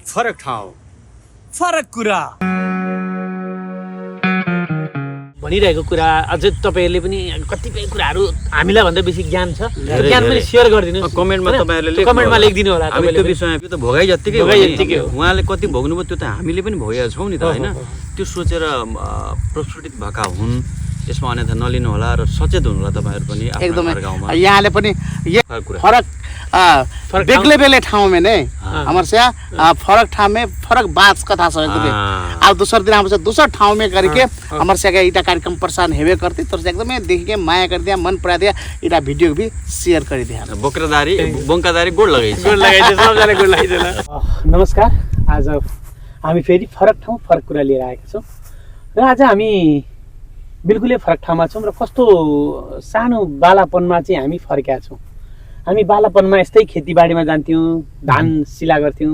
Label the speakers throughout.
Speaker 1: फरक ठाउँ फरक कुरा
Speaker 2: भनिरहेको कुरा अझै तपाईहरुले पनि कतिपय कुराहरू हामीलाई भन्दा बेसी ज्ञान छ ज्ञान पनि शेयर गरिदिनु
Speaker 3: कमेन्टमा तपाईहरुले
Speaker 2: कमेन्टमा लेखिदिनु होला
Speaker 3: हामी त्यो विषयमा त्यो त भोगाइ जत्तिकै हो उहाँले कति भोग्नुभयो त्यो त हामीले पनि भोगेका छौं नि त हैन त्यो सोचेर प्रस्फुटित भएका हुन् यसमा अन्यथा नलिनु होला र सचेत हुनु होला तपाईहरु पनि आफ्नो गाउँमा
Speaker 4: यहाँले पनि फरक बेग्ले ठाउँ में नहीं हमारे से फरक ठाउँ में फरक बात कथा सो अब दूसर दिन हमसे दूसर ठाउँ में करके हमारे से इटा कार्यक्रम प्रसारण हेवे करते तो एकदम देख के माया कर दिया मन पड़ा दिया इटा वीडियो भी शेयर कर दिया
Speaker 3: बोक्रादारी बोंकादारी गोड लगाइछ
Speaker 2: सबैजनाले गोड लगाइदिला नमस्कार आज हामी फेरि फरक ठाउँ फरक कुरा लिएर आएका छौं र आज हामी बिल्कुलै फरक ठाउँमा छौं र कस्तो सानो बालापनमा चाहिँ हामी फर्केका छौं हामी बालापनमा यस्तै खेतीबाडीमा जान्थ्यौं धान सिला गर्थ्यौं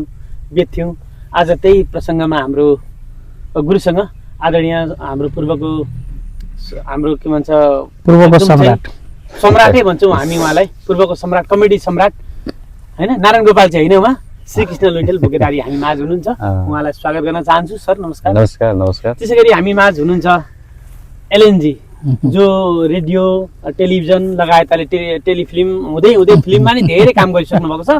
Speaker 2: बेच्थ्यौं आज त्यही प्रसंगमा हाम्रो गुरुसँग आदरणीय हाम्रो पूर्वको हाम्रो के भन्छ
Speaker 4: पूर्वको
Speaker 2: सम्राटै भन्छौं हामी उहाँलाई पूर्वको सम्राट कमेडी सम्राट हैन नारायण गोपाल चाहिँ हैन उहाँ श्री कृष्ण लुइटेल बोकेदारी हामी माझ हुनुहुन्छ उहाँलाई स्वागत गर्न चाहन्छु सर नमस्कार
Speaker 5: नमस्कार नमस्कार
Speaker 2: त्यसैगरी हामी माझ हुनुहुन्छ एलएनजी जो रेडियो टेलिभिजन लगायतले टेलिफिल्म हुँदै हुँदै फिल्ममा नि धेरै काम गरिसक्नु भएको छ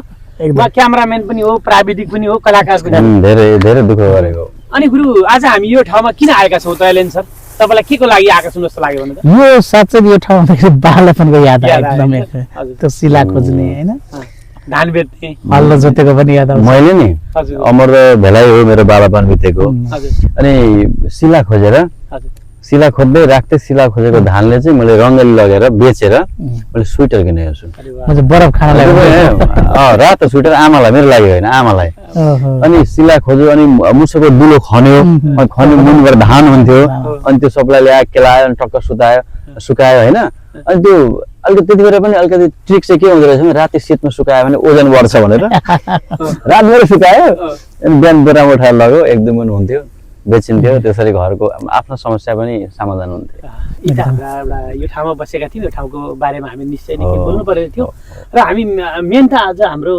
Speaker 2: उहाँ क्यामेराम्यान पनि हो प्राविधिक पनि हो कलाकार पनि
Speaker 5: धेरै धेरै दुःख गरेको
Speaker 2: अनि गुरु आज हामी यो ठाउँमा किन आएका छौं त एलएन सर तपाईलाई केको लागि आएका छौं जस्तो लाग्यो भने
Speaker 4: यो साच्चै यो ठाउँमा बालापनको याद आयो एकदमै त्यो सिला खोज्ने हैन
Speaker 2: धान बेच्ने
Speaker 4: हल्लो जोतेको पनि याद आउँछ
Speaker 5: मैले नि अमर भेलाइ हो मेरो बालापन बितेको अनि सिला खोजेर सिला खोज्दै राख्दै सिला खोजेको धानले चाहिँ मैले रङ्गली लगेर बेचेर मैले स्वेटर किनेको छु
Speaker 4: म बरफ खान लाग्यो
Speaker 5: रातो स्वेटर आमालाई मेरो लागि हैन आमालाई अनि सिला खोज्यो अनि मुसको दुलो खन्यो खन्यो मुनबाट धान हुन्थ्यो अनि त्यो सबलाई ल्याए केलायो अनि टक्क सुकायो हैन अनि त्यो अलिकति त्यतिबेर पनि अलिकति ट्रिक चाहिँ के हुँदो रहेछ भने राति शीतमा सुकायो भने ओजन बढ्छ भनेर रातभर सुकायो अनि बिहान बोरामा उठाएर लग्यो एक दुई मन हुन्थ्यो बेचिन्थ्यो त्यसरी घरको आफ्नो समस्या पनि समाधान हुन्थ्यो
Speaker 2: एउटा यो ठाउँमा बसेका थियौँ यो ठाउँको बारेमा हामी निश्चय नै बोल्नु परेको थियो र हामी मेन त आज हाम्रो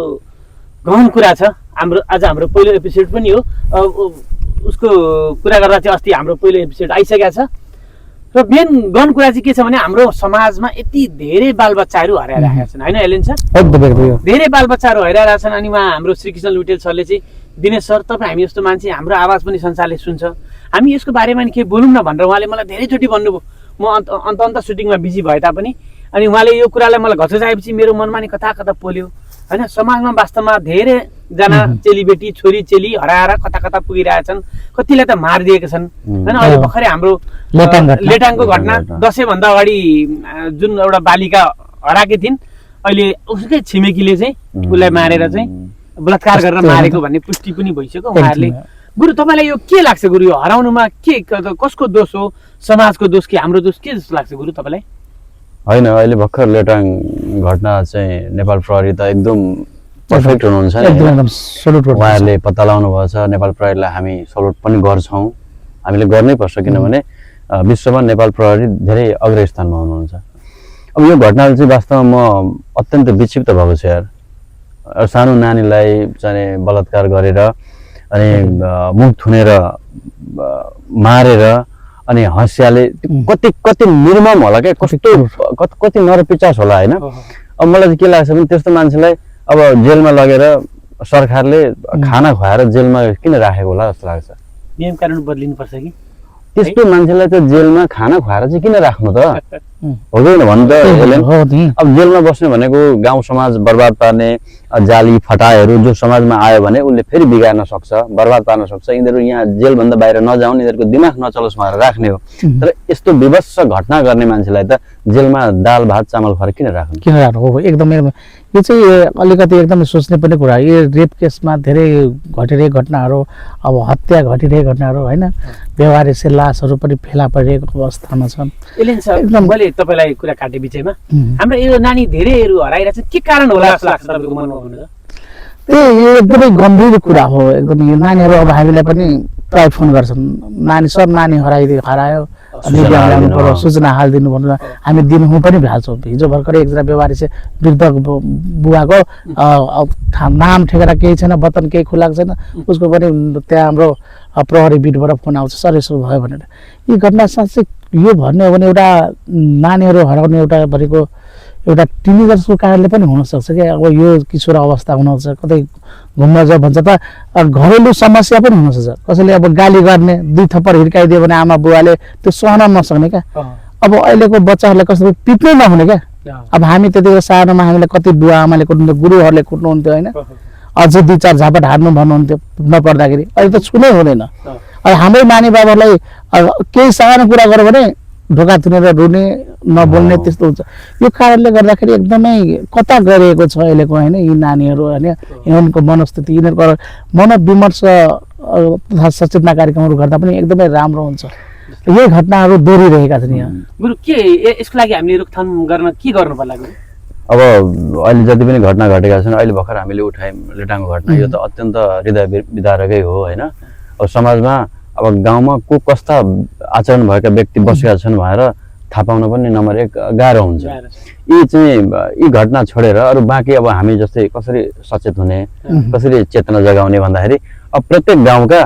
Speaker 2: गहन कुरा छ हाम्रो आज हाम्रो पहिलो एपिसोड पनि हो उसको कुरा गर्दा चाहिँ अस्ति हाम्रो पहिलो एपिसोड आइसकेको छ र मेन गहन कुरा चाहिँ के छ भने हाम्रो समाजमा यति धेरै बालबच्चाहरू हराइरहेका छन् हैन एलेन सर धेरै बालबच्चाहरू हराइरहेका छन् अनि उहाँ हाम्रो श्रीकृष्ण लुइटेल सरले चाहिँ दिनेश सर तपाईँ हामी जस्तो मान्छे हाम्रो आवाज पनि संसारले सुन्छ हामी यसको बारेमा नि के बोलौँ न भनेर उहाँले मलाई धेरैचोटि भन्नुभयो म अन्त सुटिङमा बिजी भए तापनि अनि उहाँले यो कुरालाई मलाई घचोजाएपछि मेरो मनमा नि कता कता पोल्यो हैन समाजमा वास्तवमा धेरैजना चेलीबेटी छोरी चेली हराएर कता कता पुगिरहेछन् कतिलाई त मारिदिएका छन् हैन अहिले भर्खरै हाम्रो लेटाङको घटना दशैंभन्दा अगाडि जुन एउटा बालिका हराएकी थिइन् अहिले उसकै छिमेकीले चाहिँ उसलाई मारेर चाहिँ बलात्कार गरेर मारेको भन्ने पुष्टि पनि भइसक्यो उहाँहरूले गुरु तपाईलाई यो के लाग्छ गुरु यो हराउनुमा के कसको दोष हो समाजको दोष कि हाम्रो दोष के जस्तो लाग्छ गुरु तपाईलाई
Speaker 5: हैन अहिले भर्खर लेटाङ घटना चाहिँ नेपाल प्रहरी त एकदम पर्फेक्ट हुनुहुन्छ
Speaker 4: एकदम सल्युट
Speaker 5: उहाँहरूले पत्ता लगाउनु भएको छ नेपाल प्रहरीलाई हामी सल्युट पनि गर्छौं हामीले गर्नै पर्छ किनभने विश्वमा नेपाल प्रहरी धेरै अग्र स्थानमा हुनुहुन्छ अब यो घटनाले चाहिँ वास्तवमा म अत्यन्त विक्षिप्त भएको छु यार सानो नानीलाई चाहिँ बलात्कार गरेर अनि मुख थुनेर मारेर अनि हस्याले कति कति निर्मम होला के कस्तो कति नरपिचास होला हैन अब मलाई चाहिँ के लाग्छ भने त्यस्तो मान्छेलाई अब जेलमा लगेर सरकारले खाना खुवाएर जेलमा किन राखेको होला जस्तो लाग्छ
Speaker 2: नियम कानुन बदलिनु पर्छ कि
Speaker 5: त्यस्तो मान्छेलाई त जेलमा खाना खुवाएर चाहिँ किन राख्नु त हुँदैन भन्न त अब जेलमा बस्ने भनेको गाउँ समाज बर्बाद पार्ने जाली फटाहरू जो समाजमा आयो भने उसले फेरि बिगार्न सक्छ बर्बाद पार्न सक्छ यिनीहरू यहाँ जेलभन्दा बाहिर नजाउन् यिनीहरूको दिमाग नचलोस् भनेर राख्ने हो तर यस्तो विवश घटना गर्ने मान्छेलाई त जेलमा दाल भात चामल खुवाएर किन राख्नु
Speaker 4: हो एकदम यो चाहिँ अलिकति एकदमै सोच्ने पर्ने कुरा यो रेप केसमा धेरै घटिरहेको घटनाहरू अब हत्या घटिरहेको घटनाहरू हैन व्यवहारिक से लासहरू पनि फेला परिरहेको अवस्थामा छन्
Speaker 2: एलेन सर एकदम मैले तपाईलाई कुरा काटे बिचैमा हाम्रो यो नानी धेरैहरू हराइरहेछ के कारण होला जस्तो लाग्छ तपाईको मनमा
Speaker 4: यो एकदमै गम्भीर कुरा हो एकदम यो नानीहरू अब हामीलाई पनि प्राय फोन गर्छन् नानी सब नानी हरायो मिडियामा ल्याउनु पर्यो सूचना हालिदिनु भन्नु हामी दिनु पनि भएको छौँ हिजो भर्खरै एकजना व्यवहारी चाहिँ वृद्ध बुवाको नाम ठेकेर केही छैन बतन केही खुलाएको छैन उसको पनि त्यहाँ हाम्रो प्रहरी बिटबाट फोन आउँछ सर यसो भयो भनेर यी घटना साँच्चै यो भन्ने हो भने एउटा नानीहरू हराउने एउटा भनेको एउटा टिनेजर्सको कारणले पनि हुनसक्छ क्या अब यो किशोर अवस्था हुनसक्छ कतै घुम्न जाऊ भन्छ त घरेलु समस्या पनि हुनसक्छ कसैले अब गाली गर्ने 2 थप्पड हिर्काइदियो भने आमा बुवाले त्यो सहन नसक्ने क्या अब अहिलेको बच्चाहरूलाई कस्तो पिट्नै नहुने क्या अब हामी त्यतिखेर सानोमा हामीलाई कति बुवा आमाले कुट्नुहुन्थ्यो गुरुहरूले कुट्नुहुन्थ्यो होइन अझै 2-4 झापट हार्नु भन्नुहुन्थ्यो नपर्दाखेरि अहिले त छुनै हुँदैन अब हाम्रै नानी बाबालाई केही सानो कुरा गर्यो भने ढोका थुनेर रुने नबोल्ने त्यस्तो हुन्छ यो कारणले गर्दाखेरि एकदमै कता गरिएको छ अहिलेको होइन यी नानीहरू होइन यिनीहरूको मनस्थिति यिनीहरूको मनोविमर्श तथा सचेतना कार्यक्रमहरू गर्दा पनि एकदमै राम्रो हुन्छ यही घटनाहरू दोहोरिरहेका छन् यहाँ
Speaker 2: गुरु के यसको लागि हामीले रोकथाम गर्न के गर्नु पर्ला गुरु
Speaker 5: अब अहिले जति पनि घटना घटेका छन् अहिले भर्खर हामीले उठायौँ लेटाङको घटना यो त अत्यन्त हृदय विदारकै हो होइन अब समाजमा अब गाउँमा को कस्ता आचरण भएका व्यक्ति बसेका छन् भनेर थाहा पाउन पनि नम्बर 1 गाह्रो हुन्छ यी चाहिँ यी घटना छोडेर अरू बाँकी अब हामी जस्तै कसरी सचेत हुने कसरी चेतना जगाउने भन्दाखेरि अब प्रत्येक गाउँका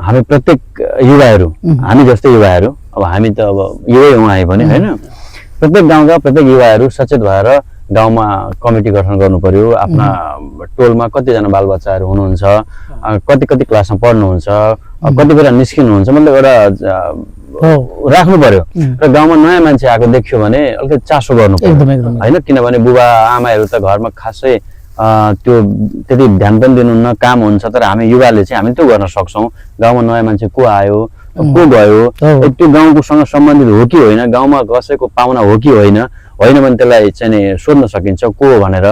Speaker 5: हामी प्रत्येक युवाहरू हामी जस्तै युवाहरू अब हामी त अब युवै हौँ हामी पनि होइन प्रत्येक गाउँका प्रत्येक युवाहरू सचेत भएर गाउँमा कमिटी गठन गर्नु पर्यो आफ्ना टोलमा कतिजना बालबच्चाहरू हुनुहुन्छ कति क्लासमा पढ्नुहुन्छ कति बेला निस्किनुहुन्छ मतलब एउटा राख्नु पर्यो र गाउँमा नयाँ मान्छे आएको देख्यो भने अलिकति चासो गर्नु पर्यो होइन किनभने बुबा आमाहरू त घरमा खासै त्यो त्यति ध्यान पनि दिनुहुन्न काम हुन्छ तर हामी युवाले चाहिँ हामी त्यो गर्न सक्छौँ गाउँमा नयाँ मान्छे को आयो को गयो त्यो गाउँकोसँग सम्बन्धित हो कि होइन गाउँमा कसैको पाहुना हो कि होइन भने त्यसलाई चाहिँ सोध्न सकिन्छ को हो भनेर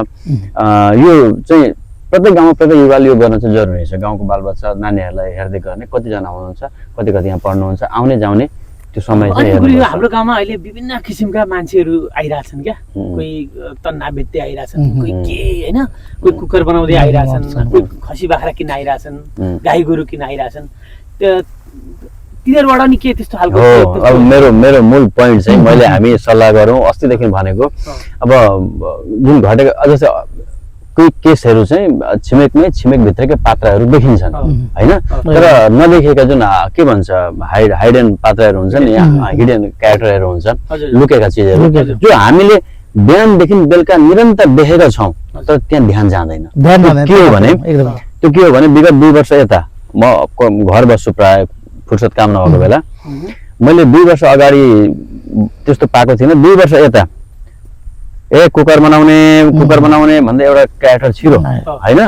Speaker 5: यो चाहिँ प्रत्येक गाउँमा प्रत्येक युवाले यो गर्न चाहिँ जरुरी छ गाउँको बालबच्चा नानीहरूलाई हेर्दै गर्ने कतिजना हुनुहुन्छ कति यहाँ पढ्नुहुन्छ आउने जाउने त्यो समय चाहिँ
Speaker 2: हाम्रो गाउँमा अहिले विभिन्न किसिमका मान्छेहरू आइरहेछन् क्या कोही तन्ना बेच्दै आइरहेछन् कोही के होइन कोही कुकर बनाउँदै आइरहेछन् कोही खसी बाख्रा किन्न आइरहेछन् गाई गोरु किन्न आइरहेछन् तिनीहरूबाट नि के त्यस्तो खालको
Speaker 5: अब मेरो मूल पोइन्ट चाहिँ मैले हामी सल्लाह गरौँ अस्तिदेखि भनेको अब जुन घटेको अझ कोही केसहरू चाहिँ छिमेकभित्रकै पात्राहरू देखिन्छन् होइन तर नदेखेका जुन के भन्छ हाइडन पात्राहरू हुन्छन् या हिडन क्यारेक्टरहरू हुन्छन् लुकेका चिजहरू जो हामीले बिहानदेखि बेलुका निरन्तर देखेका छौँ तर त्यहाँ ध्यान जाँदैन के हो भने विगत 2 वर्ष यता म घर बस्छु प्राय फुर्सद काम नभएको बेला मैले 2 वर्ष अगाडि त्यस्तो पाएको थिइनँ 2 वर्ष यता कुकर बनाउने भन्दै एउटा क्यारेक्टर छिरो होइन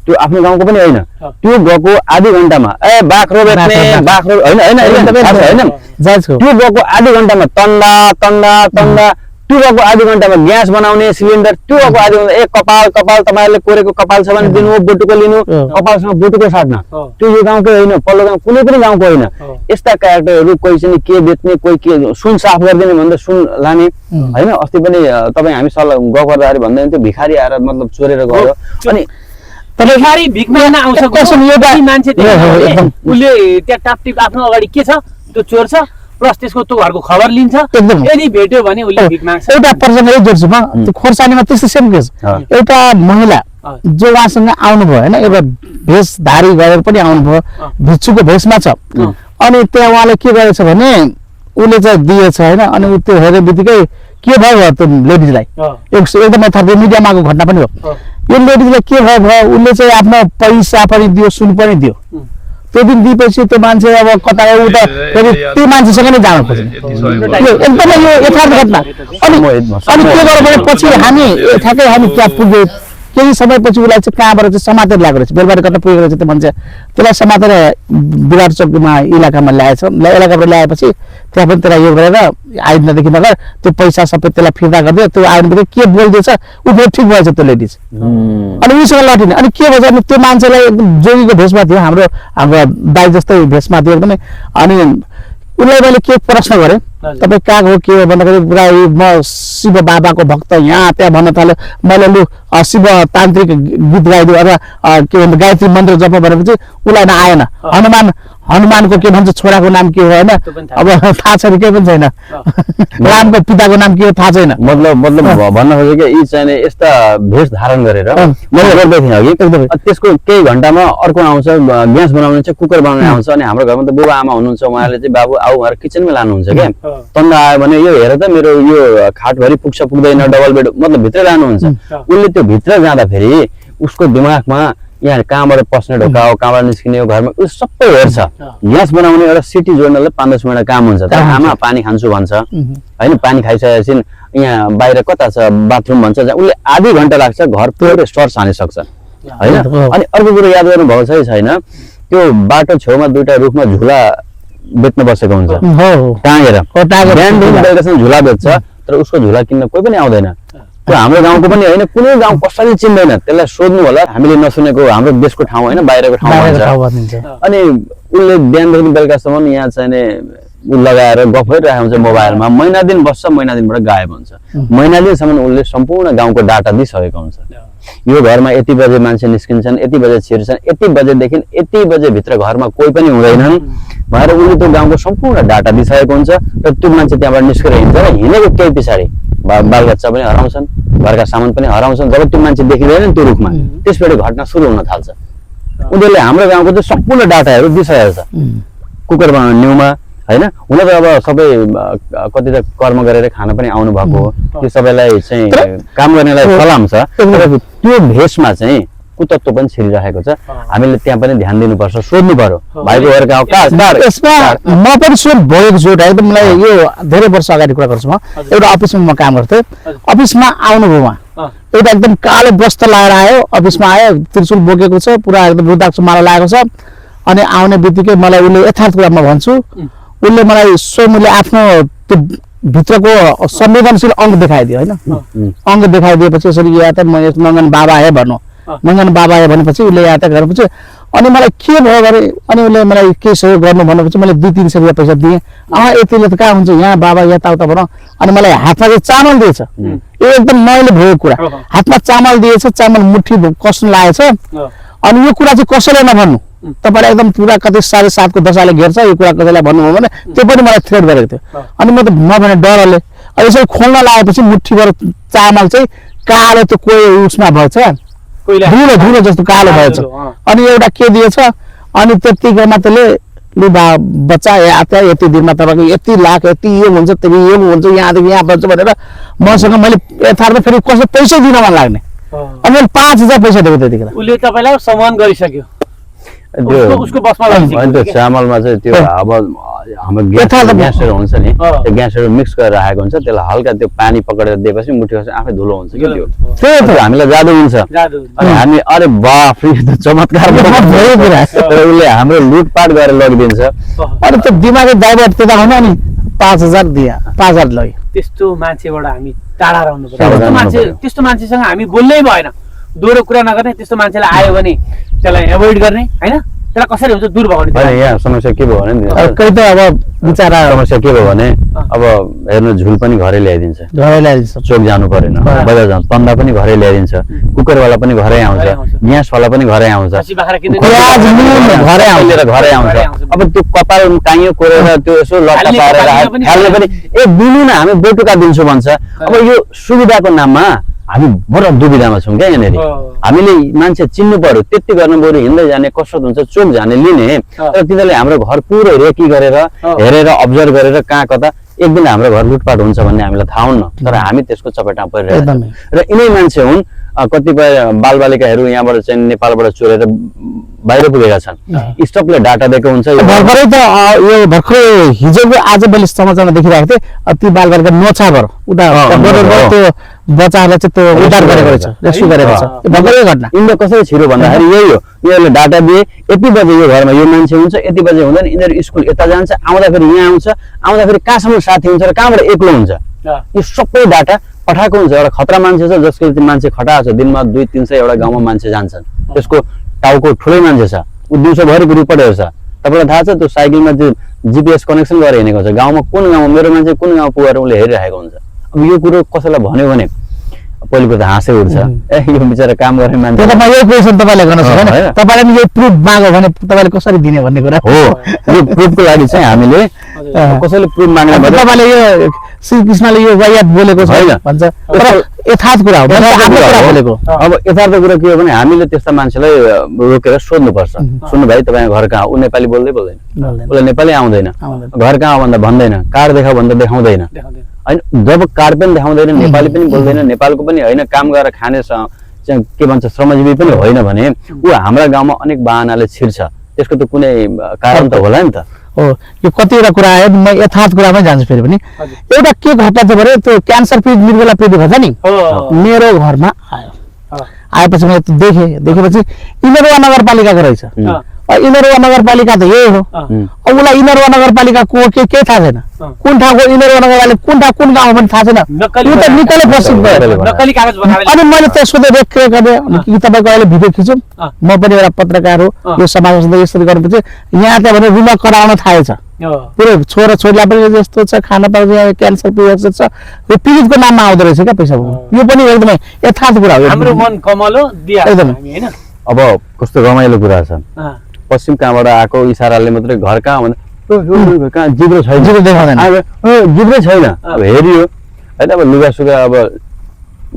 Speaker 5: त्यो आफ्नो गाउँको पनि होइन त्यो गएको आधी घण्टामा बाख्रो बेच्ने बाख्रो होइन त्यो गएको आधी घण्टामा तन्दा त्यो गएको आधी घण्टामा ग्यास बनाउने सिलिन्डर त्यो गएको आधी घण्टा कपाल तपाईँहरूले कोरेको कपाल छ भने दिनु बोटुको लिनु कपालसँग बोटुको साट्न त्यो यो गाउँकै होइन पल्लो गाउँ कुनै पनि गाउँको होइन यस्ता क्यारेक्टरहरू कोही चाहिँ के बेच्ने कोही के सुन साफ गरिदिने भन्दा सुन लाने होइन अस्ति पनि तपाईँ हामी सल्लाह गफ गर्दाखेरि भन्दै थियो भिखारी आएर मतलब चोरेर गयो अनि
Speaker 2: भिखारी भिख माग्न आउँछ मान्छे उसले त्यहाँ टापटिप आफ्नो अगाडि के छ त्यो चोर छ प्लस त्यसको त्यो घरको खबर लिन्छ यदि भेट्यो भने उसले भिख माग्छ
Speaker 4: एउटा प्रसङ्ग यही जोड्छु म खोर्सानीमा त्यस्तो सेम केस एउटा महिला जो उहाँसँग आउनुभयो होइन एउटा भेषधारी गरेर पनि आउनुभयो भिक्षुको भेषमा छ अनि त्यहाँ उहाँले के गरेछ भने उसले चाहिँ दिएछ होइन अनि त्यो हेर्ने बित्तिकै के भयो त्यो लेडिजलाई एकदम यथार्थ मिडियामा आएको घटना पनि हो यो लेडिजलाई के भयो उसले चाहिँ आफ्नो पैसा पनि दियो सुन पनि दियो त्यो दिन दिएपछि त्यो मान्छे अब कता उता त्यो मान्छेसँग नै जानु खोज्छ एकदमै यो यथार्थ घटना अनि के गर्यो भने पछि हामी ठ्याक्कै हामी त्यहाँ पुग्यो केही समयपछि उसलाई चाहिँ कहाँबाट चाहिँ समातेर ल्याएको रहेछ बेलबारी कता पुगेको रहेछ त्यो मान्छे त्यसलाई समातेर बिराट चौकमा इलाकामा ल्याएछ इलाकाबाट ल्याएपछि त्यहाँ पनि त्यसलाई यो गरेर आइन्दादेखि नगर त्यो पैसा सबै त्यसलाई फिर्ता गरिदियो त्यो आइन्दादेखि के बोल्दैछ ऊ फेरि ठिक भएछ त्यो लेडिज अनि उसँग लटिने अनि के भएछ भने त्यो मान्छेलाई एकदम जोगीको भेषमा थियो हाम्रो दाइ जस्तै भेषमा थियो एकदमै अनि उसलाई मैले के प्रश्न गरेँ तपाईँ कहाँको हो के हो भन्दाखेरि पुरा म शिव बाबाको भक्त यहाँ त्यहाँ भन्न थाल्यो मैले लु शिव तान्त्रिक गीत गाइदियो अथवा के भन्छ गायत्री मन्त्र जप भनेपछि उसलाई आएन हनुमानको के भन्छ छोराको नाम के हो होइन अब थाहा छैन केही पनि छैन रामको पिताको नाम के हो थाहा छैन
Speaker 5: मतलब भन्न खोजेको यी चाहिँ यस्ता भेष धारण गरेर मैले गर्दै थिएँ अघि त्यसको केही घन्टामा अर्को आउँछ ग्यास बनाउने चाहिँ कुकर बनाउने आउँछ अनि हाम्रो घरमा त बुबा आमा हुनुहुन्छ उहाँले चाहिँ बाबु आऊ भनेर किचनमै लानुहुन्छ क्या तन्द आयो भने यो हेर त मेरो यो खाटभरि पुग्छ पुग्दैन डबल बेड मतलब भित्रै लानुहुन्छ उसले त्यो भित्र जाँदाखेरि उसको दिमागमा यहाँ कहाँबाट पस्ने ढोका हो कहाँबाट निस्किने हो घरमा उस सबै हेर्छ ग्यास बनाउने एउटा सिटी जोड्नलाई 5-10 मिनट काम हुन्छ तर आमा पानी खान्छु भन्छ होइन पानी खाइसकेपछि यहाँ बाहिर कता छ बाथरुम भन्छ उसले आधी घन्टा लाग्छ घर पुरै स्टर्च हाल्न सक्छ होइन अनि अर्को कुरो याद गर्नु भएको छ छैन त्यो बाटो छेउमा दुईटा रुखमा झुला बेच्न बसेको हुन्छ टाँगेर बिहानदेखि बेलुकासम्म झुला बेच्छ तर उसको झुला किन्न कोही पनि आउँदैन त्यो हाम्रो गाउँको पनि होइन कुनै गाउँ कसैले चिन्दैन त्यसलाई सोध्नु होला हामीले नसुनेको हाम्रो देशको ठाउँ होइन बाहिरको ठाउँ भन्छ अनि उसले बिहानदेखि बेलुकासम्म यहाँ चाहिँ उ लगाएर गफ गरिरहेको हुन्छ मोबाइलमा महिना दिन बस्छ महिना दिनबाट गायब हुन्छ महिना दिनसम्म उसले सम्पूर्ण गाउँको डाटा दिइसकेको हुन्छ यो घरमा यति बजे मान्छे निस्किन्छन् यति बजे छिर्छन् यति बजेदेखि यति बजे भित्र घरमा कोही पनि हुँदैनन् भनेर उसले त्यो गाउँको सम्पूर्ण डाटा दिइसकेको हुन्छ र त्यो मान्छे त्यहाँबाट निस्केर हिँड्छ र हिँडेको केही पछाडि बालबच्चा पनि हराउँछन् घरका सामान पनि हराउँछन् जब त्यो मान्छे देखिँदैन त्यो रुखमा त्यसपछि घटना सुरु हुन थाल्छ उनीहरूले हाम्रो गाउँको चाहिँ सम्पूर्ण डाटाहरू दिइसकेको छ कुकर बनाउने न्युमा होइन हुन त अब सबै कति त कर्म गरेर खान पनि आउनु भएको हो त्यो सबैलाई चाहिँ काम गर्नेलाई सलाम छ तर त्यो भेषमा चाहिँ कुतत्व पनि छिरिरहेको छ हामीले त्यहाँ पनि ध्यान दिनुपर्छ सोध्नु पर्यो भाइको
Speaker 4: यसमा म पनि सोध भएको छु एकदम मलाई यो धेरै वर्ष अगाडि कुरा गर्छु म एउटा अफिसमा म काम गर्थेँ अफिसमा आउनुभयो उहाँ एउटा एकदम कालो वस्त्र लगाएर आयो अफिसमा आयो त्रिशूल बोकेको छ पुरा एकदम रुद्राक्ष माला लागेको छ अनि आउने बित्तिकै मलाई उसले यथार्थ कुरा म भन्छु उसले मलाई स्वयं उसले आफ्नो त्यो भित्रको संवेदनशील अङ्ग देखाइदियो होइन अङ्ग देखाइदिएपछि यसरी या त म यस मङ्गन बाबा है भन्नु मङ्गन बाबा है भनेपछि उसले या त गरेपछि अनि मलाई के भयो भने अनि उसले मलाई के सहयोग गर्नु भनेपछि मैले 200-300 रुपियाँ पैसा दिएँ यतिले त कहाँ हुन्छ यहाँ बाबा यताउता भनौँ अनि मलाई हातमा चाहिँ चामल दिएछ यो एकदम मैले भएको कुरा हातमा चामल दिएछ चामल मुठी कस्नु लागेछ अनि यो कुरा चाहिँ कसैलाई नभन्नु तपाईँलाई एकदम पुरा कतै 7:30 को दशाले घेर्छ यो कुरा कसैलाई भन्नुभयो भने त्यो पनि मलाई थ्रेट गरेको थियो अनि म त नभने डरले यसरी खोल्न लागेपछि मुठीभर चामल चाहिँ कालो त्यो कोही उसमा भएछ धुलो धुलो जस्तो कालो भएछ अनि एउटा के दिएछ अनि त्यतिकैमा त्यसले लु बच्चा आता यति दिनमा तपाईँको यति लाख यति यो हुन्छ त्यति यो हुन्छ यहाँदेखि यहाँ बन्छ भनेर मसँग मैले यथार्थ फेरि कसै पैसै दिन मन लाग्ने अनि मैले 5000 पैसा दिएको त्यतिखेर
Speaker 2: उसले तपाईँलाई सम्मान गरिसक्यो उसको बसमा
Speaker 5: त्यो चामलमा चाहिँ त्यो अब हाम्रो ग्यासहरू हुन्छ नि त्यो ग्यासहरू मिक्स गरेर राखेको हुन्छ त्यसलाई हल्का त्यो पानी पकडेर दिएपछि मुठीपछि आफै धुलो हुन्छ कि त्यो हामीलाई जादु हुन्छ अनि हामी अरे बाफ यो चमत्कार उसले हाम्रो लुटपाट गरेर लगिदिन्छ
Speaker 4: अनि त्यो दिमागी ड्राइभर त्यता होइन नि 5000 दिए 5000 लग्यो
Speaker 2: त्यस्तो मान्छेबाट हामी टाढा रहनु पर्छ त्यस्तो मान्छेसँग हामी बोल्नै भएन दोहोरो कुरा नगर्ने त्यस्तो मान्छेलाई आयो भने त्यसलाई एभोइड गर्ने हैन त्यसलाई कसरी हुन्छ दूर भगाउने
Speaker 5: यहाँ समस्या के भयो भने
Speaker 4: कही त अब बिचारा
Speaker 5: समस्या के भयो भने अब हेर्नु झुल पनि घरै ल्याइदिन्छ चोक जानु परेन बजार जानु तन्दा पनि घरै ल्याइदिन्छ कुकरवाला पनि घरै आउँछ ग्यासवाला पनि घरै आउँछ घरै आउँछ अब त्यो कपाल काइयो कोरेर त्यो यसो लट्टा पारेर हाल्ने पनि दिनु न हामी बोटुका दिन्छु भन्छ अब यो सुविधाको नाममा हामी बडो दुविधामा छौँ क्या यहाँनिर हामीले मान्छे चिन्नु पर्यो त्यति गर्न बरु हिँड्दै जाने कसरत हुन्छ चोक जाने लिने तर तिनीहरूले हाम्रो घर पुरै रेकी गरेर हेरेर अब्जर्भ गरेर कहाँ कता एक दिन हाम्रो घर लुटपाट हुन्छ भन्ने हामीलाई थाहा हुन्न तर हामी त्यसको चपेटामा परिरहेका छौँ र यिनै मान्छे हुन् कतिपय बालबालिकाहरू यहाँबाट चाहिँ नेपालबाट चोरेर बाहिर पुगेका छन् स्टकले डाटा दिएको हुन्छ
Speaker 4: भर्खरै त यो भर्खरै हिजोको आज मैले समाचारमा देखिरहेको थिएँ ती बालबालिका नोछाभर उता त्यो बच्चाहरूलाई चाहिँ त्यो उद्धार गरेको रहेछ रेस्क्यु गरेको छ भर्खरै घटना
Speaker 5: यिनीहरू कसरी छिरो भन्दाखेरि यही हो यिनीहरूले डाटा दिए यति बजे यो घरमा यो मान्छे हुन्छ यति बजे हुँदैन यिनीहरू स्कुल यता जान्छ आउँदाखेरि यहाँ आउँछ आउँदाखेरि कहाँसम्म साथी हुन्छ र कहाँबाट एक्लो हुन्छ यो सबै डाटा पठाएको हुन्छ एउटा खतरा मान्छे छ जसको मान्छे खटाएको छ दिनमा 200-300 एउटा गाउँमा मान्छे जान्छन् त्यसको टाउको ठुलै मान्छे छ ऊ दिउँसोभरिको रिपोर्ट हेर्छ तपाईँलाई थाहा छ त्यो साइकलमा त्यो जिपिएस कनेक्सन गरेर हिँडेको छ गाउँमा कुन गाउँमा मेरो मान्छे कुन गाउँ पुगेर उसले हेरिरहेको हुन्छ अब यो कुरो कसैलाई भन्यो भने पहिलो कुरा त हाँसै उठ्छ ए यो बिचरा काम गर्ने मान्छे
Speaker 4: त्यो त म यही क्वेसन तपाईँले गर्न सक्दैन
Speaker 5: होइन।
Speaker 4: तपाईँले यो प्रुफ माग्यो भने तपाईँले कसरी दिने भन्ने कुरा
Speaker 5: हो यो प्रुफको लागि चाहिँ हामीले कसैले प्रुफ माग्ने
Speaker 4: अब
Speaker 5: भने
Speaker 4: तपाईँले यो श्रीकृष्णले यो वायात बोलेको छ
Speaker 5: होइन।
Speaker 4: भन्छ तर यथार्थ कुरा हो
Speaker 5: यथार्थ
Speaker 4: आफ्नो
Speaker 5: कुरा
Speaker 4: कुरा
Speaker 5: हो।
Speaker 4: बोलेको
Speaker 5: अब यथार्थ कुरा के हो भने हामीले त्यस्ता मान्छेलाई रोकेर सोध्नुपर्छ सुन्नु भाइ तपाईँ घर कहाँ ऊ नेपाली बोल्दै बोल्दैन
Speaker 4: बोल्दैन।
Speaker 5: उसलाई नेपाली आउँदैन
Speaker 4: आउँदैन।
Speaker 5: घर कहाँ भन्दा भन्दैन कार्ड देखाउ भन्दा देखाउँदैन होइन जब कार्ड पनि देखाउँदैन नेपाली पनि बोल्दैन नेपालको पनि होइन काम गरेर खाने चाहिँ के भन्छ श्रमजीवी पनि होइन भने ऊ हाम्रा गाउँमा अनेक बाहनाले छिर्छ त्यसको त कुनै कारण त होला नि त
Speaker 4: हो यो कतिवटा कुरा आयो म यथार्थ कुरामै जान्छु फेरि पनि एउटा के घटना छ भने त्यो क्यान्सर पीडित निर्बेला पीडित भन्छ नि मेरो घरमा आयो आएपछि मैले त्यो देखेपछि इनरवा नगरपालिकाको रहेछ इनरवा नगरपालिका त यही हो अब उसलाई इनरवा नगरपालिका को के थाहा छैन कुन ठाउँको इनरवा नगरपालिका कुन ठाउँ कुन गाउँ पनि थाहा छैन यो त निकलै प्रसिद्ध भयो
Speaker 2: नक्कली कागज बनाएर
Speaker 4: अनि मैले त्यो सोधेँ रेख गरेँ कि तपाईँको अहिले भिडियो खिचौँ म पनि एउटा पत्रकार हो यो समाजमा यसरी गरेपछि यहाँ त भने रुमा कराउन थालेछ पुरै छोरा छोरीलाई पनि यस्तो छ खाना पाउँछ क्यान्सर पीडित छ यो पीडितको नाममा आउँदो रहेछ क्या पैसा यो पनि एकदमै यथार्थ कुरा हो
Speaker 2: हाम्रो मन कमलो दिया
Speaker 4: एकदम।
Speaker 2: हैन
Speaker 5: अब कस्तो रमाइलो कुरा छ पश्चिम कहाँबाट आएको इसाराले मात्रै घर कहाँ भन्दा कहाँ जिब्रो छैन
Speaker 4: जिब्रो देखाउँदैन।
Speaker 5: जिब्रै छैन अब हेरियो होइन अब लुगा सुगा अब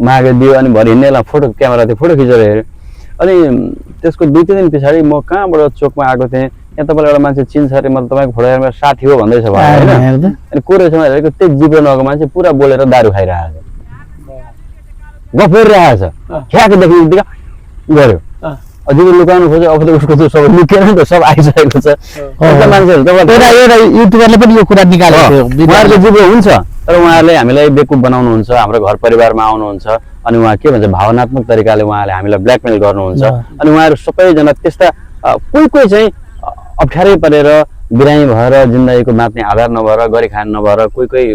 Speaker 5: मागे दियो अनि भरे हिँड्नेलाई फोटो क्यामेरा थियो फोटो खिचेर हेऱ्यो अनि त्यसको 2-3 दिन पछाडि म कहाँबाट चोकमा आएको थिएँ यहाँ तपाईँलाई एउटा मान्छे चिन्छ अरे मतलब तपाईँको फोटो हेरेर मेरो साथी हो भन्दैछ होइन अनि को रहेछ हेरेको त्यही जिब्रो नगएको मान्छे पुरा बोलेर दारू खाइरहेको छ गफ गरिरहेको छ ख्याएको देखि गऱ्यो जिब्रो लुकाउनु खोज्यो अब त उसको त सबै लुकेर नि त सब आइसकेको छ त्यस्ता मान्छेहरू
Speaker 4: एउटा युट्युबरले पनि यो कुरा निकालेको थियो
Speaker 5: उहाँहरूको जिब्रो हुन्छ तर उहाँहरूले हामीलाई बेकुफ बनाउनुहुन्छ हाम्रो घर परिवारमा आउनुहुन्छ अनि उहाँ के भन्छ भावनात्मक तरिकाले उहाँले हामीलाई ब्ल्याकमेल गर्नुहुन्छ अनि उहाँहरू सबैजना त्यस्ता कोही चाहिँ अप्ठ्यारै परेर बिरामी भएर जिन्दगीको बाँच्ने आधार नभएर गरी खान नभएर कोही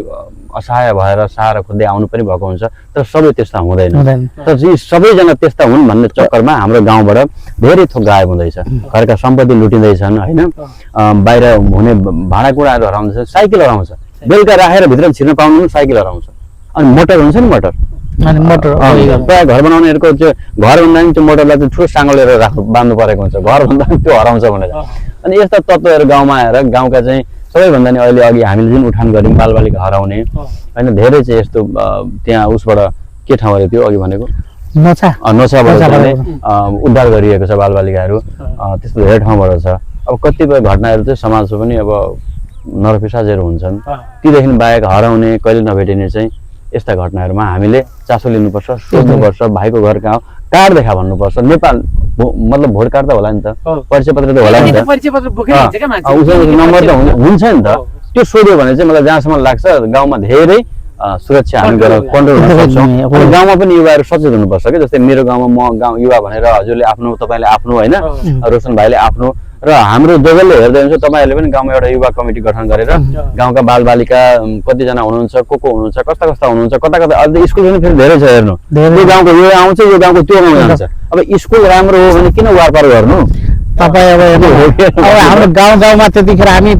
Speaker 5: असहाय भएर सहारा खोज्दै आउनु पनि भएको हुन्छ तर सबै त्यस्ता हुँदैन तर यी सबैजना त्यस्ता हुन् भन्ने चक्करमा हाम्रो गाउँबाट धेरै थोक गायब हुँदैछ घरका सम्पत्ति लुटिँदैछन् होइन बाहिर हुने भाँडाकुँडाहरू हराउँदैछ साइकल हराउँछ बेलुका राखेर भित्र छिर्न पाउनु पनि साइकल हराउँछ अनि मोटर हुन्छ नि मोटर प्रायः घर बनाउनेहरूको त्यो घर भन्दा पनि त्यो मोटरलाई चाहिँ ठुलो साङ्गो लिएर बाँध्नु परेको हुन्छ घर भन्दा पनि त्यो हराउँछ भनेर अनि यस्ता तत्त्वहरू गाउँमा आएर गाउँका चाहिँ सबैभन्दा नि अहिले अघि हामीले जुन उठान गऱ्यौँ बालबालिका हराउने होइन धेरै चाहिँ यस्तो त्यहाँ उसबाट के ठाउँ अरे त्यो अघि भनेको नछाबाट चाहिँ उद्धार गरिएको छ बालबालिकाहरू त्यस्तो धेरै ठाउँबाट छ अब कतिपय घटनाहरू चाहिँ समाजमा पनि अब नरपिसाचहरू हुन्छन् तीदेखि बाहेक हराउने कहिले नभेटिने चाहिँ यस्ता घटनाहरूमा हामीले चासो लिनुपर्छ सोध्नुपर्छ भाइको घर कहाँ कार्ड देखा भन्नुपर्छ नेपाल मतलब भोट कार्ड त होला नि त परिचय पत्र त होला नि त
Speaker 2: परिचय पत्र बोकेर हिँड्छ के मान्छे
Speaker 5: उसको नम्बर त हुन्छ नि त त्यो सोध्यो भने चाहिँ मलाई जहाँसम्म लाग्छ गाउँमा धेरै सुरक्षा हामी गरेर कन्ट्रोल गर्न सक्छौँ गाउँमा पनि युवाहरू सचेत हुनुपर्छ क्या जस्तै मेरो गाउँमा म गाउँ युवा भनेर हजुरले आफ्नो तपाईँले आफ्नो होइन रोशन भाइले आफ्नो र हाम्रो जसले हेर्दै हुन्छ तपाईँहरूले पनि गाउँमा एउटा युवा कमिटी गठन गरेर गाउँका बालबालिका कतिजना हुनुहुन्छ को हुनुहुन्छ कस्ता कस्ता हुनुहुन्छ कता कता अहिले स्कुल पनि फेरि धेरै छ हेर्नु यो गाउँको यो आउँछ यो गाउँको त्यो गाउँ जान्छ अब स्कुल राम्रो हो भने किन वारपार गर्नु
Speaker 4: तपाईँ अब हाम्रो गाउँमा त्यतिखेर हामी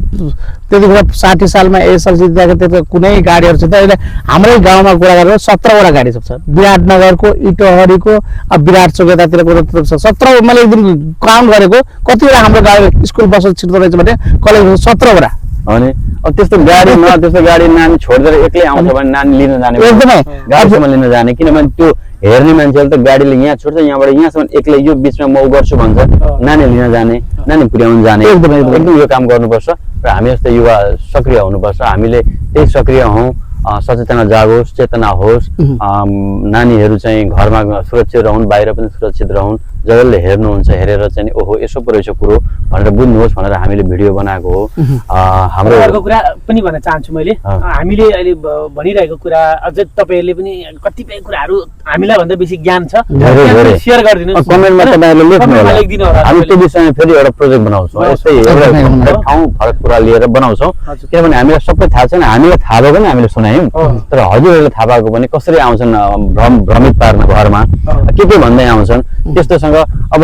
Speaker 4: त्यतिखेर 60 सालमा एसएलसी दिँदाखेरि त्यति कुनै गाडीहरू छ त अहिले हाम्रै गाउँमा कुरा गरेर 17वटा गाडी छ विराटनगरको इटहरीको अब विराट चोक यतातिरको 17 मैले एक दिन काउन्ट गरेको कतिवटा हाम्रो गाडी स्कुल बस छिर्दो रहेछ भने कलेज 17वटा
Speaker 5: अनि अब त्यस्तो गाडी नानी छोडेर एक्लै आउँछ भने नानी लिन जाने
Speaker 4: एकदमै
Speaker 5: गाडीसम्म लिन जाने किनभने त्यो हेर्ने मान्छेले त गाडीले यहाँ छोड्छ यहाँबाट यहाँसम्म एक्लै यो बिचमा म गर्छु भन्छ नानी लिन जाने नानी पुर्याउन जाने एकदम यो काम गर्नुपर्छ र हामी जस्तै युवा सक्रिय हुनुपर्छ हामीले त्यही सक्रिय हौँ सचेतना जागोस् चेतना होस् नानीहरू चाहिँ घरमा सुरक्षित रहन् बाहिर पनि सुरक्षित रहन् जसले हेर्नुहुन्छ हेरेर चाहिँ ओहो यसो पो रहेछ कुरो भनेर बुझ्नुहोस् भनेर हामीले भिडियो बनाएको हो हाम्रो
Speaker 2: अर्को कुरा पनि भन्न चाहन्छु मैले हामीले अहिले भनिरहेको कुरा अझै तपाईँहरूले पनि कतिपय कुराहरू हामीलाई भन्दा बेसी ज्ञान छ सेयर गरिदिनुहोस्
Speaker 5: कमेन्टमा तपाईँहरूले लेख्नु होला हामी त्यो विषयमा फेरि एउटा प्रोजेक्ट बनाउँछौँ यस्तै एउटा ठाउँ फरक कुरा लिएर बनाउँछौँ किनभने हामीलाई सबै थाहा छैन हामीलाई थाहा भएको पनि हामीले सुनायौँ तर हजुरहरूले थाहा पाएको पनि कसरी आउँछन् भ्रमित पार्न घरमा के भन्दै आउँछन् त्यस्तोसँग अब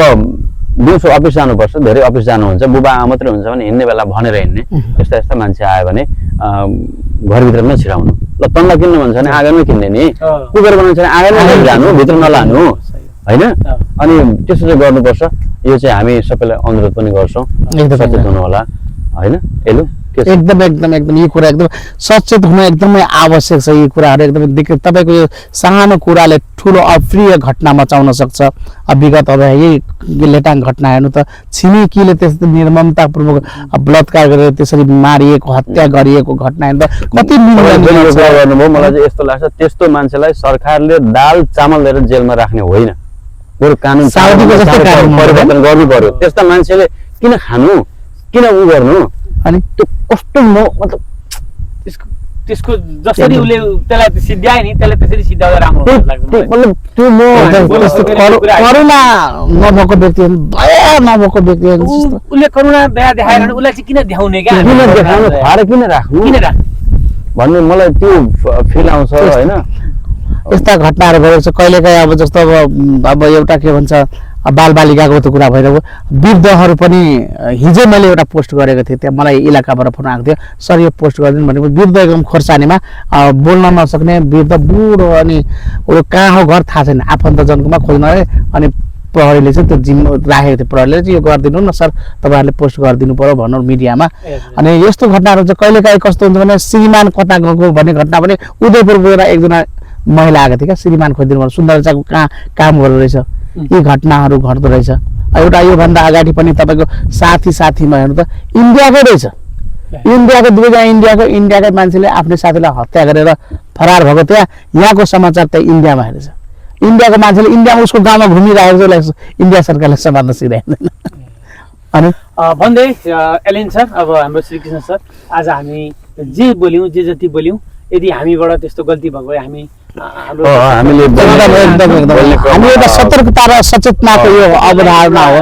Speaker 5: दिउँसो अफिस जानुपर्छ धेरै अफिस जानुहुन्छ बुबा आमा मात्रै हुन्छ भने हिँड्ने बेला भनेर हिँड्ने यस्ता मान्छे आयो भने घरभित्र नै छिराउनु ल तन्ला किन्न भन्छ भने आँगनमै किन्ने नि कुकर बनाउँछ भने आँगनमै जानु भित्र नलानु होइन अनि त्यसो चाहिँ गर्नुपर्छ यो चाहिँ हामी सबैलाई अनुरोध पनि गर्छौँ सचेत हुनु होला होइन एलु
Speaker 4: एकदम एकदम एकदम यो कुरा एकदम सचेत हुन एकदमै आवश्यक छ यो कुराहरू एकदमै तपाईँको यो सानो कुराले ठुलो अप्रिय घटना मचाउन सक्छ विगत अब यही लेटाङ घटना हेर्नु त छिमेकीले त्यस्तो निर्ममतापूर्वक बलात्कार गरेर त्यसरी मारिएको हत्या गरिएको घटना हेर्नु त कति
Speaker 5: गर्नुभयो मलाई चाहिँ यस्तो लाग्छ त्यस्तो मान्छेलाई सरकारले दाल चामल दिएर जेलमा राख्ने होइन बरु कानुन परिवर्तन गर्नु पर्यो त्यस्ता मान्छेले किन खानु किन उ गर्नु
Speaker 2: अनि त्यो कस्तो मतलब त्यसको जसरी उसले त्यसलाई सिद्ध्याए नि त्यसलाई त्यसरी सिद्ध्याउँदा राम्रो लाग्छ
Speaker 5: मतलब त्यो
Speaker 4: करुणा नभएको व्यक्ति दया नभएको व्यक्ति
Speaker 2: उसले करुणा दया देखाएर उसलाई चाहिँ किन देखाउने क्या
Speaker 5: किन देखाउनु फार किन राख्नु भन्ने मलाई त्यो फिल आउँछ होइन
Speaker 4: यस्ता घटनाहरू भएको छ कहिलेकाहीँ अब जस्तो अब एउटा के भन्छ बालबालिकाको त कुरा भइरहेको वृद्धहरू पनि हिजो मैले एउटा पोस्ट गरेको थिएँ त्यहाँ मलाई इलाकाबाट फोन आएको थियो सर यो पोस्ट गरिदिनु भनेको वृद्ध एकदम खोर्सानीमा बोल्न नसक्ने वृद्ध बुढो अनि ऊ कहाँ हो घर थाहा छैन आफन्तजनको खोज्न आए अनि प्रहरीले चाहिँ त्यो जिम्मा राखेको थियो प्रहरीले चाहिँ यो गरिदिनु न सर तपाईँहरूले पोस्ट गरिदिनु पर्यो भन्नु मिडियामा अनि यस्तो घटनाहरू चाहिँ कहिलेकाहीँ कस्तो हुन्छ भने श्रीमान कता गएको भन्ने घटना पनि उदयपुरबाट एकजना महिला आएको थियो क्या श्रीमान खोजिदिनु पर्यो सुन्दरचाको कहाँ काम गर्दो रहेछ यी घटनाहरू घट्दो रहेछ एउटा योभन्दा अगाडि पनि तपाईँको साथीमा हेर्नु त इन्डियाकै रहेछ इन्डियाको दुवैजना इन्डियाकै मान्छेले आफ्नै साथीलाई हत्या गरेर फरार भएको त्यहाँ यहाँको समाचार त इन्डियामा हेरेछ इन्डियाको मान्छेले इन्डियामा उसको गाउँमा घुमिरहेको लाग्छ इन्डिया सरकारले समात्न सिकाइँदैन अनि
Speaker 2: भन्दै एलेन सर अब हाम्रो श्रीकृष्ण सर आज हामी जे बोल्यौँ जे जति बोल्यौँ यदि हामीबाट त्यस्तो गल्ती भएको भए हामी
Speaker 4: हामी एउटा सतर्कता र सचेतनाको यो अवधारणा हो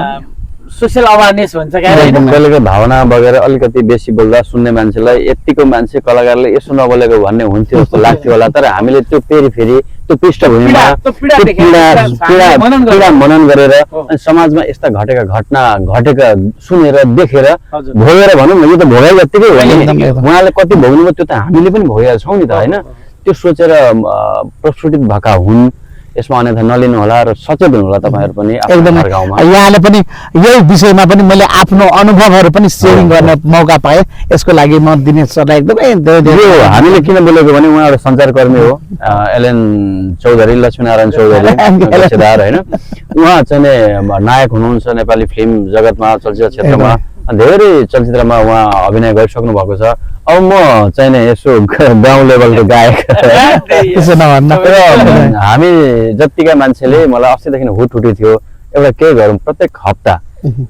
Speaker 2: सोसियल अवेरनेस भन्छ
Speaker 5: कहिलेको भावना बगेर अलिकति बेसी बोल्दा सुन्ने मान्छेलाई यतिको मान्छे कलाकारले यसो नबोलेको भन्ने हुन्थ्यो जस्तो लाग्थ्यो होला तर हामीले त्यो फेरि त्यो पृष्ठभूमिमा पीडा मनन गरेर अनि समाजमा यस्ता घटेका सुनेर देखेर भोगेर भनौँ न यो त भोगाइ जत्तिकै हो नि उहाँले कति भोग्नुभयो त्यो त हामीले पनि भोगेका छौँ नि त होइन त्यो सोचेर प्रस्फुटित भएका हुन् यसमा अन्यथा नलिनु होला र सचेत हुनु होला तपाईँहरू पनि
Speaker 4: एकदमै यहाँले पनि यही विषयमा पनि मैले आफ्नो अनुभवहरू पनि सेयरिङ गर्ने मौका पाएँ यसको लागि म दिनेश सरलाई एकदमै धेरै
Speaker 5: हामीले किन बोलेको भने उहाँ एउटा सञ्चारकर्मी हो एलेन चौधरी लक्ष्मीनारायण चौधरी होइन उहाँ चाहिँ नायक हुनुहुन्छ नेपाली फिल्म जगतमा चलचित्र क्षेत्रमा धेरै चलचित्रमा उहाँ अभिनय गरिसक्नु भएको छ अब म चाहिँ नि यसो गाउँ लेभलको गायक हामी जतिका मान्छेले मलाई अस्तिदेखि हुट उठेको थियो एउटा के गरौँ प्रत्येक हप्ता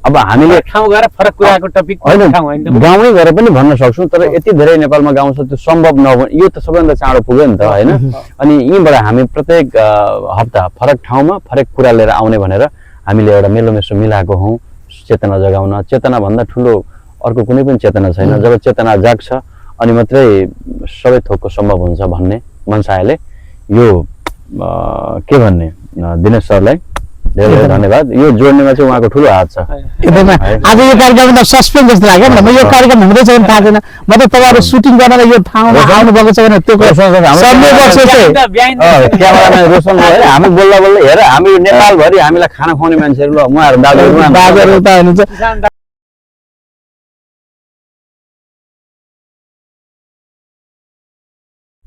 Speaker 5: अब हामीले
Speaker 2: ठाउँ गएर फरक कुराको टपिक
Speaker 5: गाउँमै गएर पनि भन्न सक्छौँ तर यति धेरै नेपालमा गाउँ छ त्यो सम्भव नभए यो त सबैभन्दा चाँडो पुग्यो नि त होइन अनि यहीँबाट हामी प्रत्येक हप्ता फरक ठाउँमा फरक कुरा लिएर आउने भनेर हामीले एउटा मेलोमेसो मिलाएको हौँ चेतना जगाउन चेतना भन्दा ठुलो अर्को कुनै पनि चेतना छैन जब चेतना जाग्छ अनि मात्रै सबै थोकको सम्भव हुन्छ भन्ने मनसायले यो के भन्ने दिनेश सरलाई धेरै धेरै धन्यवाद यो जोड्नेमा चाहिँ उहाँको ठुलो हात छ
Speaker 4: आज यो कार्यक्रम त सस्पेन्स जस्तो लाग्यो नि यो कार्यक्रम हुँदैछ भने थाहा छैन म त तपाईँहरू सुटिङ गरेर यो ठाउँमा आउनु भएको छ भने त्यो
Speaker 5: क्यामेरामा रोशन भयो हामी बोल्दा हेर हामी नेपालभरि हामीलाई खाना खुवाउने मान्छेहरू ल उहाँहरू दाजुहरू
Speaker 4: त हुनुहुन्छ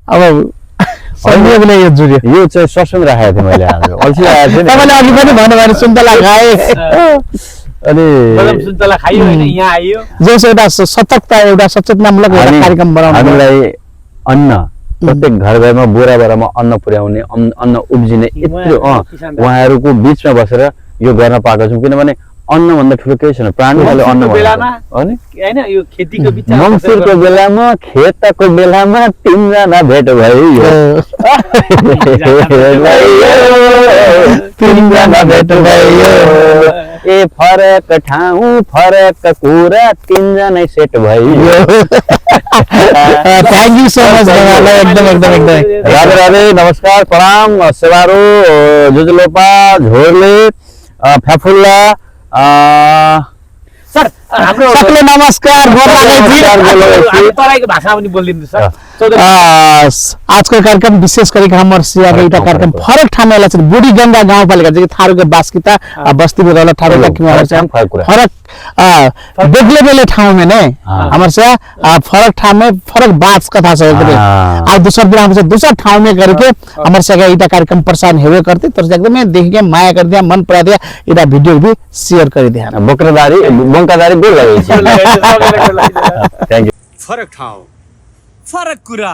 Speaker 4: अब संयोगले यो जुर्यो
Speaker 5: यो चाहिँ सस्पेन्स राखेको थिएँ मैले आज अल्छी राखेको थिएँ
Speaker 4: तपाईँले अघि पनि भन्नु भने सुन्तला खाए
Speaker 5: अनि
Speaker 2: सुन्तला खाइयो होइन यहाँ आइयो
Speaker 4: जस एउटा सतर्कता एउटा सचेतनामूलक कार्यक्रम बनाउनु
Speaker 5: हामीलाई अन्न प्रत्येक घरमा बोरामा अन्न पुर्याउने अन्न उब्जिने यत्रो उहाँहरूको बिचमा बसेर यो गर्न पाएको छौँ किनभने अन्न भन्दा ठुलो केही छैन प्राणीले अन्न मङ्सिरको बेलामा खेतको बेलामा तिनजना भेट भयो तिनजना भेट भयो ए फरक ठाउँ फरक कुरा तिनजनै सेट भयो
Speaker 4: थ्याङ्क यू सो मच एकदम
Speaker 5: राधे राधे नमस्कार प्रणाम सेवारो जुजुलोपा झोरले फ्याफुल्ला
Speaker 2: सर हाम्रो
Speaker 4: सबैले नमस्कार
Speaker 2: तराईको भाषामा पनि बोलिदिनु सर
Speaker 4: आजको कार्यक्रम विशेष गरेर हमर सियाको एउटा कार्यक्रम फरक ठाउँमा चाहिँ बुढी गंगा गाउँपालिका चाहिँ थारूको बास्किता बस्ती में रहला थारूका फरक बेग्ले बेग्ले ठाउँ में नहीं हमर से फरक ठाउँ में फरक बात कथा छ एकदमै आ दूसर दिन हम दूसर ठाउँ में करके हमर से एउटा कार्यक्रम प्रसारण हेवे करते तर एकदमै देख के माया कर दिया मन परा दिया एउटा भिडियो भी शेयर कर दिया
Speaker 5: बकरादारी बंकादारी बोल रहे
Speaker 1: फरक ठाउँ फरक कुरा